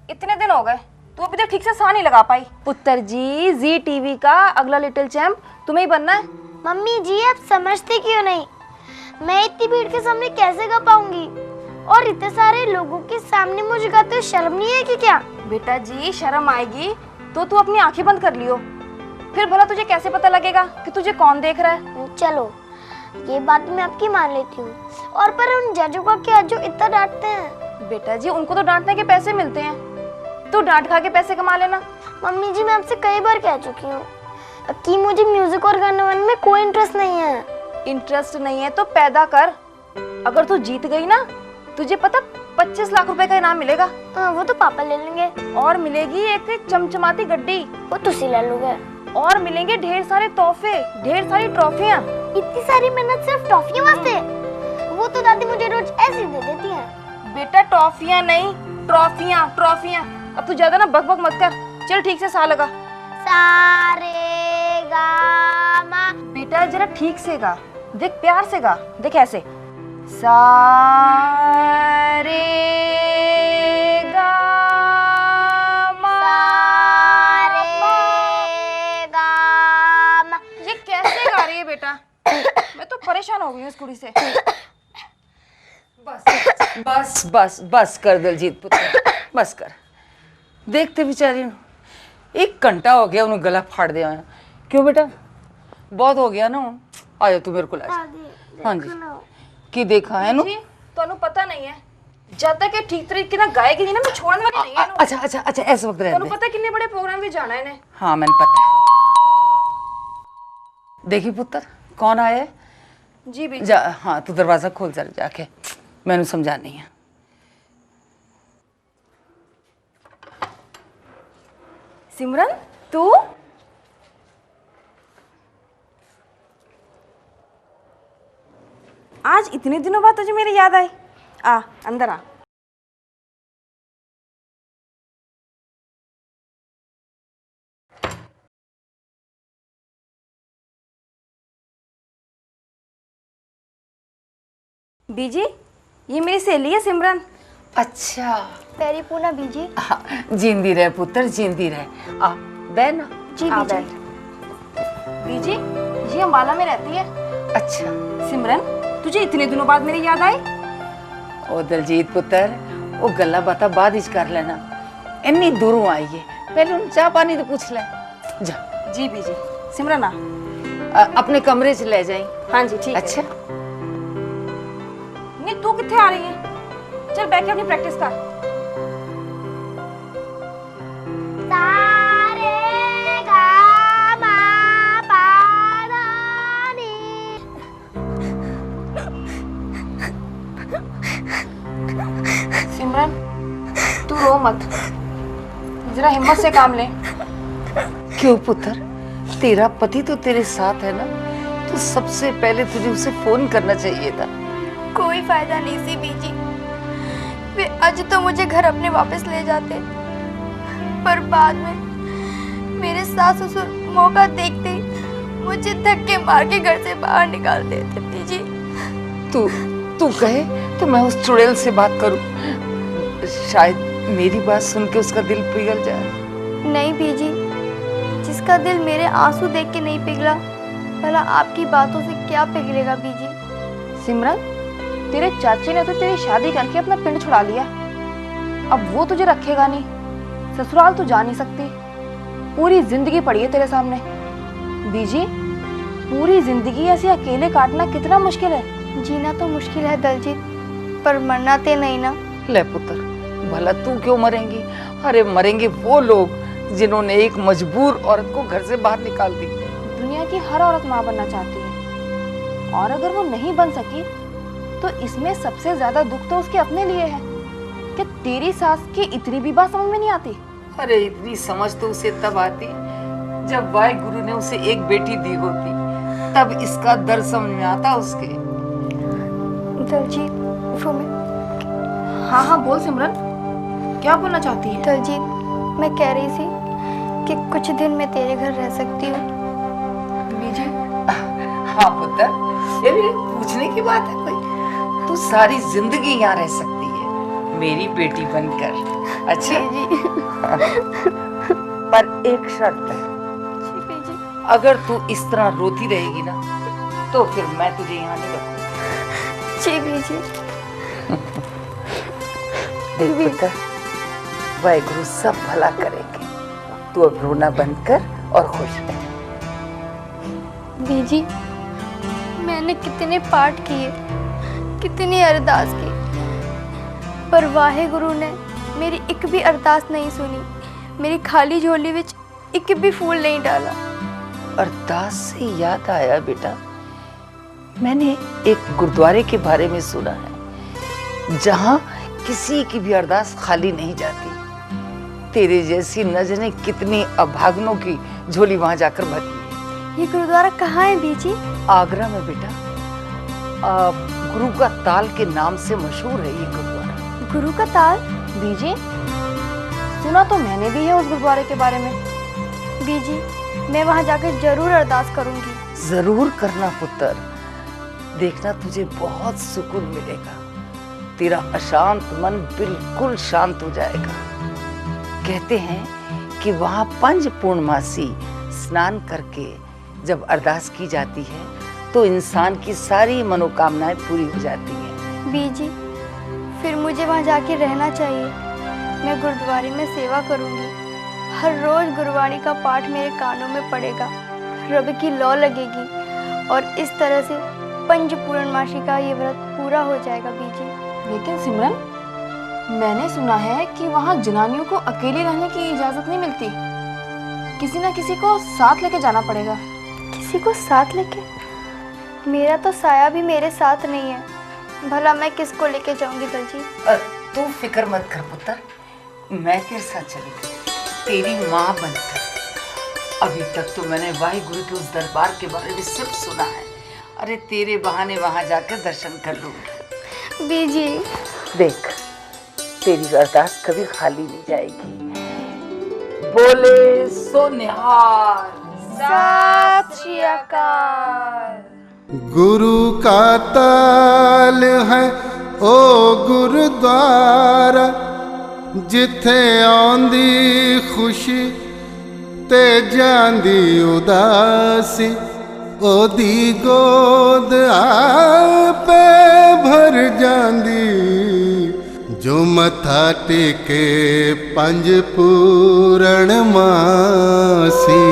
इतने दिन हो गए, तू अभी तक ठीक से सा नहीं लगा पाई। पुत्र जी, जी टीवी का अगला लिटिल चैम्प तुम्हें ही बनना है। मम्मी जी आप समझते क्यों नहीं, मैं इतनी भीड़ के सामने कैसे गा पाऊंगी, और इतने सारे लोगों के सामने मुझे गाते हुए शर्म नहीं है कि क्या? बेटा जी शर्म आएगी तो तू अपनी आंखें बंद कर लियो, फिर भला तुझे कैसे पता लगेगा कि तुझे कौन देख रहा है। चलो ये बात मैं आपकी मान लेती हूँ, और पर उन जजों का क्या जो इतना डांटते हैं? बेटा जी उनको तो डांटने के पैसे मिलते हैं, तो डांट खा के पैसे कमा लेना। मम्मी जी मैं आपसे कई बार कह चुकी हूँ कि मुझे म्यूजिक और गाने वाने में कोई इंटरेस्ट नहीं है। इंटरेस्ट नहीं है तो पैदा कर, अगर तू जीत गई ना तुझे पता 25 लाख रुपए का इनाम मिलेगा। वो तो पापा ले लेंगे। और मिलेगी एक चमचमाती गड्डी, वो तुसी ले लोगे। और मिलेंगे ढेर सारे तोहफे, ढेर सारी ट्रॉफियाँ। इतनी सारी मेहनत सिर्फ टॉफियों वास्ते? वो तो दादी मुझे रोज ऐसे दे देती है। बेटा टॉफियाँ नहीं, ट्रॉफियाँ ट्रॉफियाँ। अब तू ज्यादा ना बक बक मत कर, चल ठीक से सा लगा। सा रे गा मा। बेटा जरा ठीक से गा, देख प्यार से गा, देख ऐसे। सा रे गा मा। सा रे गा मा। ये कैसे गा रही है बेटा? मैं तो परेशान हो गई हूँ इस कुड़ी से। बस बस बस बस कर दलजीत पुत्र, बस कर। देखते बेचारी एक घंटा हो गया उन्हें गला फाड़ दिया। क्यों बेटा बहुत हो गया ना? आया तू मेरे को ला। हाँ जी की देखा है जी, तोनू पता नहीं है जब तक ये ठीक तरीके ना गाएगी नहीं ना मैं छोड़ने वाली नहीं है। अच्छा अच्छा अच्छा ऐसे वक्त रहने तोनू पता कितने बड़े प्रोग्राम में जाना है इन्हें। हाँ मैंने पता है। देखी पुत्र कौन आया है? जी भी जा, हाँ तू दरवाजा खोल जरा जाके, मैंने समझानी है। सिमरन तू? आज इतने दिनों बाद तुझे मेरी याद आई। आ अंदर आ। बीजी ये मेरी सहेली है सिमरन। अच्छा पैरी पूना बीजी। हाँ, जींदी रहे पुत्र जींदी रहे। आ बहन जी आ बीजी। बीजी ये अम्बाला में रहती है। अच्छा सिमरन तुझे इतने दिनों बाद मेरी याद आई? ओ दलजीत पुत्र वो गल्ला बाता बाद ही कर लेना, इन्नी दूरों आई है, पहले उन चाह पानी तो पूछ ले जा। जी बीजी। सिमरन आ अपने कमरे च ले जाई। हाँ जी ठीक अच्छा है। नहीं तू किथे आ रही है? चल बैठ के अपनी प्रैक्टिस कर। सा रे गा मा पा धा नी। सिमरन तू रो मत, जरा हिम्मत से काम ले। क्यों पुत्र तेरा पति तो तेरे साथ है ना, तो सबसे पहले तुझे उसे फोन करना चाहिए था। कोई फायदा नहीं सी बीजी, वे आज तो मुझे घर अपने वापस ले जाते, पर बाद में मेरे सास ससुर मौका देखते ही मुझे धक्के मार के घर से बाहर निकाल देते। बीजी तू कहे तो मैं उस चुड़ैल से बात करूं, शायद मेरी बात सुन के उसका दिल पिघल जाए। नहीं बीजी, जिसका दिल मेरे आंसू देख के नहीं पिघला, भला आपकी बातों से क्या पिघलेगा बीजी। सिमरन तेरे चाचे ने तो तेरी शादी करके अपना पिंड छुड़ा लिया, अब वो तुझे रखेगा नहीं, ससुराल तो जा नहीं सकती, पूरी जिंदगी पड़ी है तेरे सामने। बीजी पूरी जिंदगी ऐसे अकेले काटना कितना मुश्किल है। जीना तो मुश्किल है दलजीत, पर मरना ते नहीं ना। ले पुत्र भला तू क्यों मरेंगी? अरे मरेंगे वो लोग जिन्होंने एक मजबूर औरत को घर से बाहर निकाल दी। दुनिया की हर औरत माँ बनना चाहती है, और अगर वो नहीं बन सकी तो इसमें सबसे ज्यादा दुख तो उसके अपने लिए है कि तेरी सास की इतनी भी बात समझ में नहीं आती। अरे इतनी समझ तो उसे तब आती जब वाहिगुरु ने उसे एक बेटी दी होती, तब इसका दर्द समझ में आता उसके। दलजीत, वो हाँ बोल सिमरन, क्या बोलना चाहती है? दलजीत, मैं कह रही थी कि कुछ दिन मैं तेरे घर रह सकती हूँ। बीजी, हाँ पुत्र, ये भी पूछने की बात है कोई? तू सारी जिंदगी यहाँ रह सकती है मेरी बेटी बनकर। अच्छा पर एक शर्त है, अगर तू इस तरह रोती रहेगी ना तो फिर मैं तुझे यहाँ नहीं रखूंगा। जी बीजी। देख पुत्र, वाहिगुरु सब भला करेंगे, तू अब रोना बंद कर और खुश रह। बीजी, मैंने कितने पाठ किए, कितनी अरदास की, पर वाहिगुरु ने मेरी एक भी अरदास नहीं सुनी। मेरी खाली झोली विच एक भी फूल नहीं डाला। अरदास से याद आया बेटा, मैंने एक गुरुद्वारे के बारे में सुना है जहाँ किसी की भी अरदास खाली नहीं जाती। तेरे जैसी नजरें कितनी अभागनों की झोली वहां जाकर भरी है। ये गुरुद्वारा कहाँ है बीजी? आगरा में बेटा, गुरु का ताल के नाम से मशहूर है ये गुरुद्वारा। गुरु का ताल? बीजी, सुना तो मैंने भी है उस गुरुद्वारे के बारे में। बीजी, मैं वहां जाकर जरूर अरदास करूंगी। जरूर करना पुत्र, देखना तुझे बहुत सुकून मिलेगा, तेरा अशांत मन बिल्कुल शांत हो जाएगा। कहते हैं कि वहां पंच पूर्णमासी स्नान करके जब अरदास की जाती है तो इंसान की सारी मनोकामनाएं पूरी हो जाती हैं। बीजी, फिर मुझे वहां जाके रहना चाहिए। मैं गुरुद्वारे में सेवा करूंगी, हर रोज गुरुवाणी का पाठ मेरे कानों में पड़ेगा, रब की लौ लगेगी और इस तरह से पंच पूर्णमासी का ये व्रत पूरा हो जाएगा बीजी। लेकिन सिमरन, मैंने सुना है कि वहाँ जनानियों को अकेले रहने की इजाजत नहीं मिलती, किसी ना किसी को साथ लेके जाना पड़ेगा। किसी को साथ लेके? मेरा तो साया भी मेरे साथ नहीं है, भला मैं किसको लेके जाऊंगी दलजीत? तू फिक्र मत कर पुत्र, मैं तेरे साथ चलूंगी, तेरी माँ बनकर। अभी तक तो मैंने वाहिगुरु के उस दरबार के बारे में सिर्फ सुना है। अरे तेरे बहाने वहां जाकर दर्शन कर लूंगी। बीजी, देख, तेरी अरदास कभी खाली नहीं जाएगी। बोले सो निहाल, सत श्री अकाल। गुरु का ताल है ओ गुरुद्वारा, जिथे आंदी खुशी ते जांदी उदासी, ओदी गोद आपे भर जांदी, जो मथा टेके पंज पूरण मासी।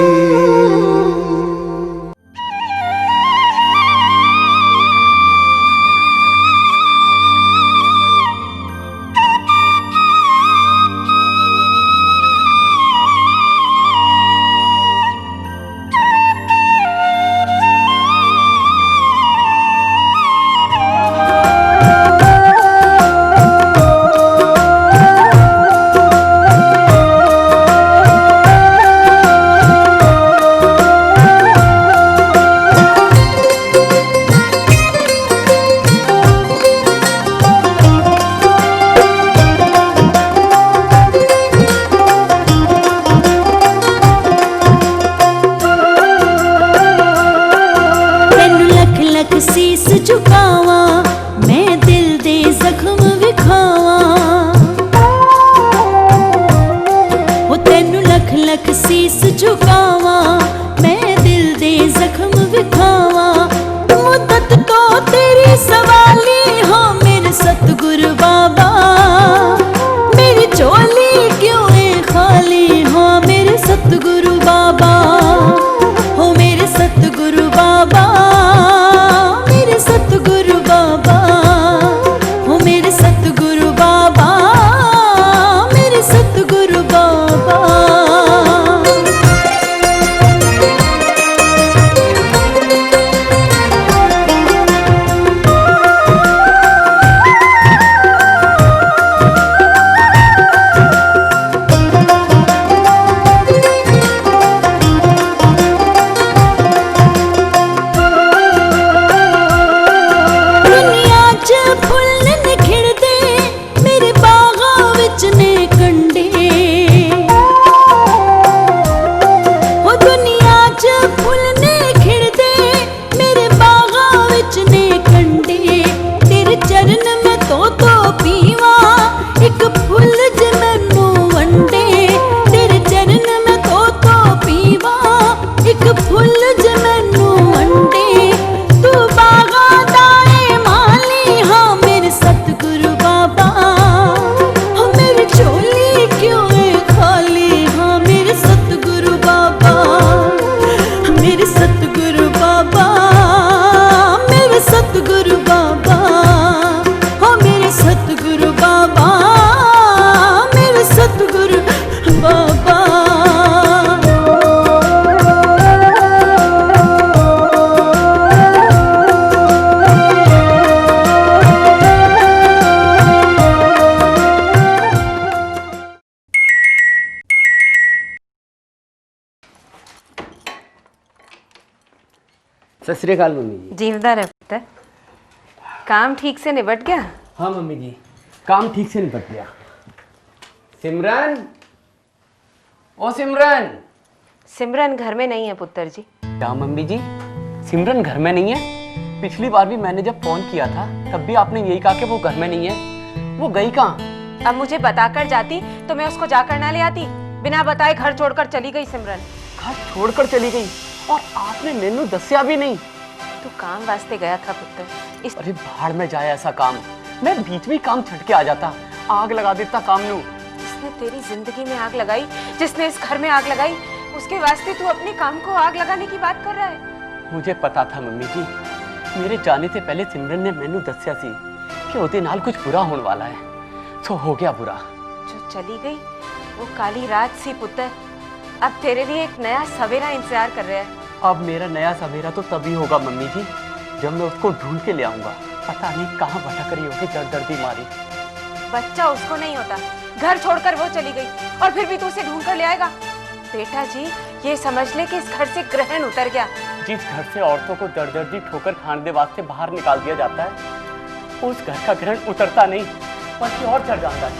सत श्री अकाल मम्मी जी। जीवदार है पुत्र। काम ठीक से निबट गया? हाँ मम्मी जी, काम ठीक से निपट गया। सिमरन, ओ सिमरन। सिमरन घर में नहीं है पुत्र जी। क्या मम्मी जी, सिमरन घर में नहीं है? पिछली बार भी मैंने जब फोन किया था तब भी आपने यही कहा कि वो घर में नहीं है। वो गई कहाँ? अब मुझे बताकर जाती तो मैं उसको जाकर ना ले आती। बिना बताए घर छोड़कर चली गई सिमरन। घर छोड़कर चली गई और आपने मैनू दसिया भी नहीं? तू काम वास्ते गया था पुत्र। अरे भाड़ में जाए ऐसा काम, मैं बीच में काम छट के आ जाता, आग लगा देता काम नू। जिसने तेरी जिंदगी में आग लगाई, जिसने इस घर में आग लगाई, उसके वास्ते तू अपने काम को आग लगाने की बात कर रहा है। मुझे पता था मम्मी जी, मेरे जाने से पहले सिमरन ने मैनू दसिया सी कि ओदे नाल कुछ बुरा होने वाला है, तो हो गया बुरा। जो चली गई वो काली रात सी पुत्र। अब तेरे लिए एक नया सवेरा इंतजार कर रहा है। अब मेरा नया सवेरा तो तभी होगा मम्मी जी जब मैं उसको ढूंढ के ले आऊंगा। पता नहीं कहाँ भटक रही होगी दर्द दर्दी मारी। बच्चा उसको नहीं होता, घर छोड़कर वो चली गई और फिर भी तू उसे ढूंढ कर ले आएगा। बेटा जी ये समझ ले कि इस घर से ग्रहण उतर गया। जिस घर से औरतों को दर्द दर्दी ठोकर खाने वास्ते बाहर निकाल दिया जाता है, उस घर का ग्रहण उतरता नहीं बल्कि और चढ़ जाता है।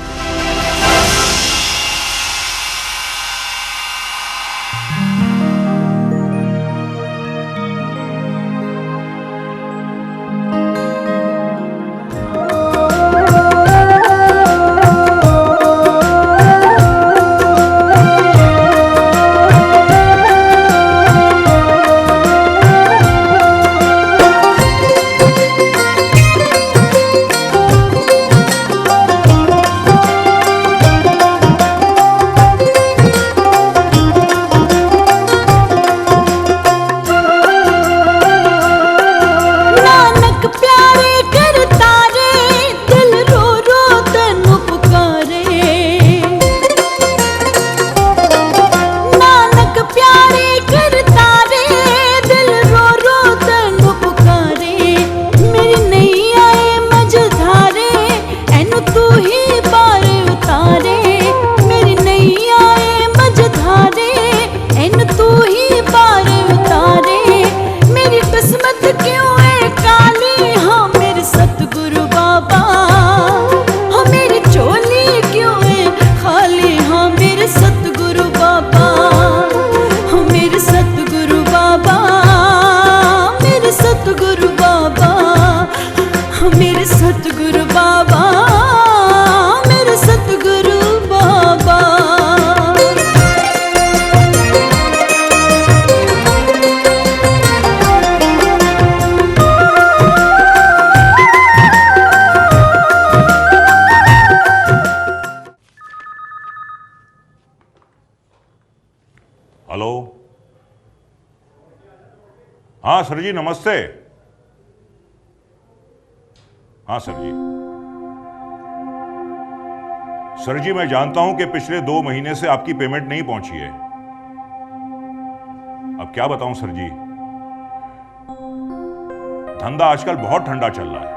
हेलो, हाँ सर जी नमस्ते। हाँ सर जी। सर जी मैं जानता हूं कि पिछले 2 महीने से आपकी पेमेंट नहीं पहुंची है। अब क्या बताऊं सर जी, धंधा आजकल बहुत ठंडा चल रहा है।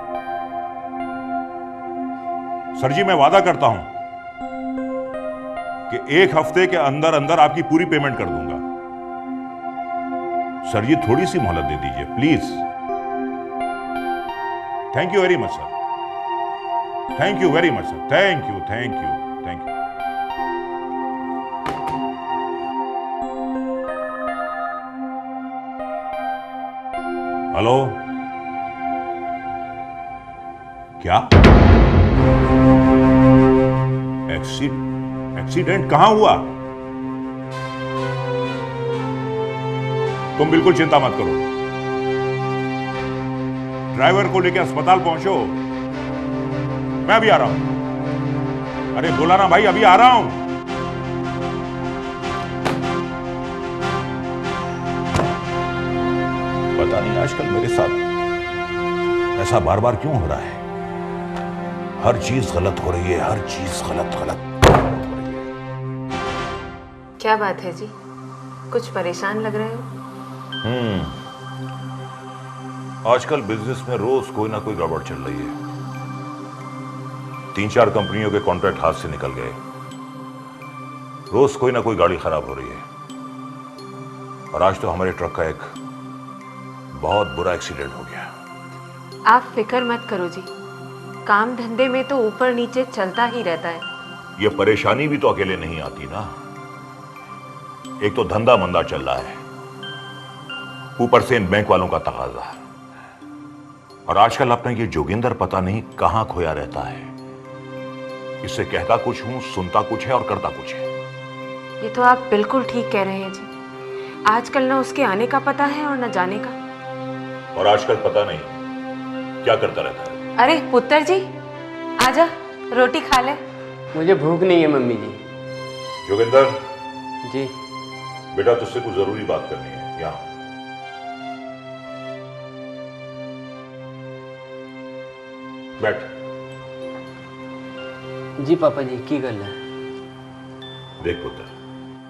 सर जी मैं वादा करता हूं कि 1 हफ्ते के अंदर अंदर आपकी पूरी पेमेंट कर दूंगा। सर जी थोड़ी सी मोहलत दे दीजिए please. Thank you very much sir, thank you very much sir, thank you thank you thank you. Hello, क्या एक्सीडेंट कहां हुआ? तुम बिल्कुल चिंता मत करो, ड्राइवर को लेकर अस्पताल पहुंचो, मैं अभी आ रहा हूं। अरे बोला ना भाई अभी आ रहा हूं। पता नहीं आजकल मेरे साथ ऐसा बार बार क्यों हो रहा है। हर चीज गलत हो रही है, हर चीज गलत गलत। क्या बात है जी, कुछ परेशान लग रहे हो? आजकल बिजनेस में रोज कोई ना कोई गड़बड़ चल रही है। 3-4 कंपनियों के कॉन्ट्रैक्ट हाथ से निकल गए। रोज कोई ना कोई गाड़ी खराब हो रही है। और आज तो हमारे ट्रक का एक बहुत बुरा एक्सीडेंट हो गया। आप फिक्र मत करो जी, काम धंधे में तो ऊपर नीचे चलता ही रहता है। ये परेशानी भी तो अकेले नहीं आती ना। एक तो धंधा मंदा चल रहा है, ऊपर से इन बैंक वालों का तकाजा, और आजकल अपना ये जोगिंदर पता नहीं कहां खोया रहता है। इससे कहता कुछ हूं, सुनता कुछ है और करता कुछ है। ये तो आप बिल्कुल ठीक कह रहे हैं जी। आजकल ना उसके आने का पता है और ना जाने का। और आजकल पता नहीं क्या करता रहता है। अरे पुत्र जी, आजा रोटी खा ले। मुझे भूख नहीं है मम्मी जी। जोगिंदर जी बेटा, तुझसे कुछ जरूरी बात करनी है। यहाँ बैठ। जी पापा जी, की गल है? देख पुत्र,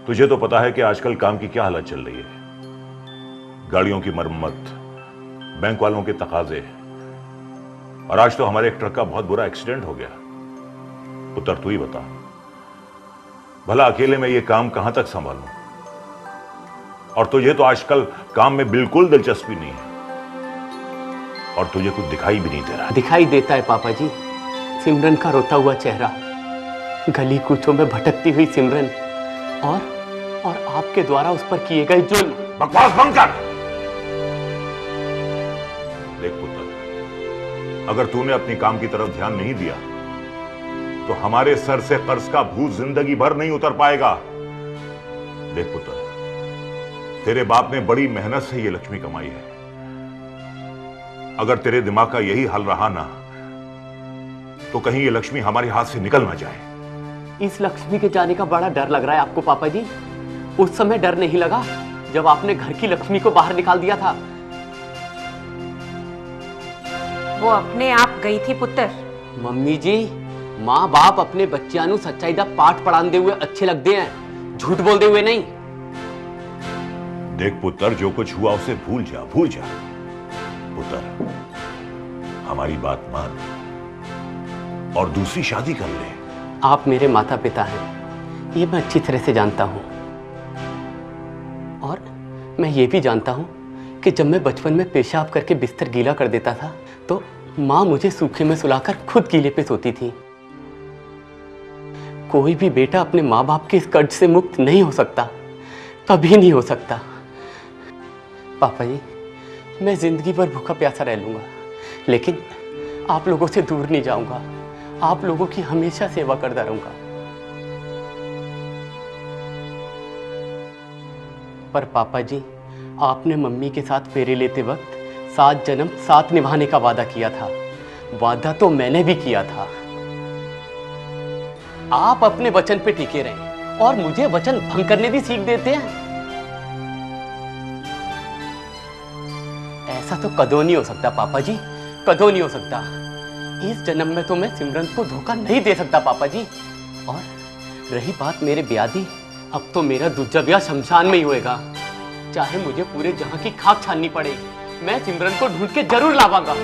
तुझे तो पता है कि आजकल काम की क्या हालत चल रही है। गाड़ियों की मरम्मत, बैंक वालों के तकाजे, और आज तो हमारे एक ट्रक का बहुत बुरा एक्सीडेंट हो गया। पुत्र तू ही बता, भला अकेले में ये काम कहां तक संभालूं? और तुझे तो आजकल काम में बिल्कुल दिलचस्पी नहीं है, और तुझे कुछ दिखाई भी नहीं दे रहा। दिखाई देता है पापा जी, सिमरन का रोता हुआ चेहरा, गली कूचों में भटकती हुई सिमरन, और आपके द्वारा उस पर किए गए जुल्म। बकवास बंद कर। देख पुत्र, अगर तूने अपनी काम की तरफ ध्यान नहीं दिया तो हमारे सर से कर्ज का भूत जिंदगी भर नहीं उतर पाएगा। देख पुत्र, तेरे बाप ने बड़ी मेहनत से ये लक्ष्मी कमाई है। अगर तेरे दिमाग का यही हाल रहा ना, तो कहीं ये लक्ष्मी हमारे हाथ से निकल ना जाए। इस लक्ष्मी के जाने का बड़ा डर लग रहा है आपको पापा जी। उस समय डर नहीं लगा जब आपने घर की लक्ष्मी को बाहर निकाल दिया था। वो अपने आप गई थी पुत्र। मम्मी जी, माँ बाप अपने बच्चियां नू सच्चाई दा पाठ पढ़ाते हुए अच्छे लगते हैं, झूठ बोलते हुए नहीं। देख पुत्र, जो कुछ हुआ उसे भूल जा, भूल जा। पुत्र, हमारी बात मान और दूसरी शादी कर ले। आप मेरे माता पिता हैं, ये मैं अच्छी तरह से जानता हूं। और मैं ये भी जानता हूं कि जब मैं बचपन में पेशाब करके बिस्तर गीला कर देता था तो माँ मुझे सूखे में सुलाकर खुद गीले पे सोती थी। कोई भी बेटा अपने माँ बाप के इस कर्ज से मुक्त नहीं हो सकता, कभी नहीं हो सकता। पापा जी, मैं जिंदगी भर भूखा प्यासा रह लूंगा, लेकिन आप लोगों से दूर नहीं जाऊंगा। आप लोगों की हमेशा सेवा करता रहूंगा। पर पापा जी, आपने मम्मी के साथ फेरे लेते वक्त 7 जन्म 7 निभाने का वादा किया था। वादा तो मैंने भी किया था। आप अपने वचन पे टिके रहें और मुझे वचन भंग करने की सीख देते हैं। ऐसा तो कदों नहीं हो सकता पापा जी, कदों नहीं हो सकता। इस जन्म में तो मैं सिमरन को धोखा नहीं दे सकता पापा जी। और रही बात मेरे ब्याह दी, अब तो मेरा दूसरा ब्याह शमशान में ही होएगा। चाहे मुझे पूरे जहां की खाक छाननी पड़े, मैं सिमरन को ढूंढ के जरूर लावांगा।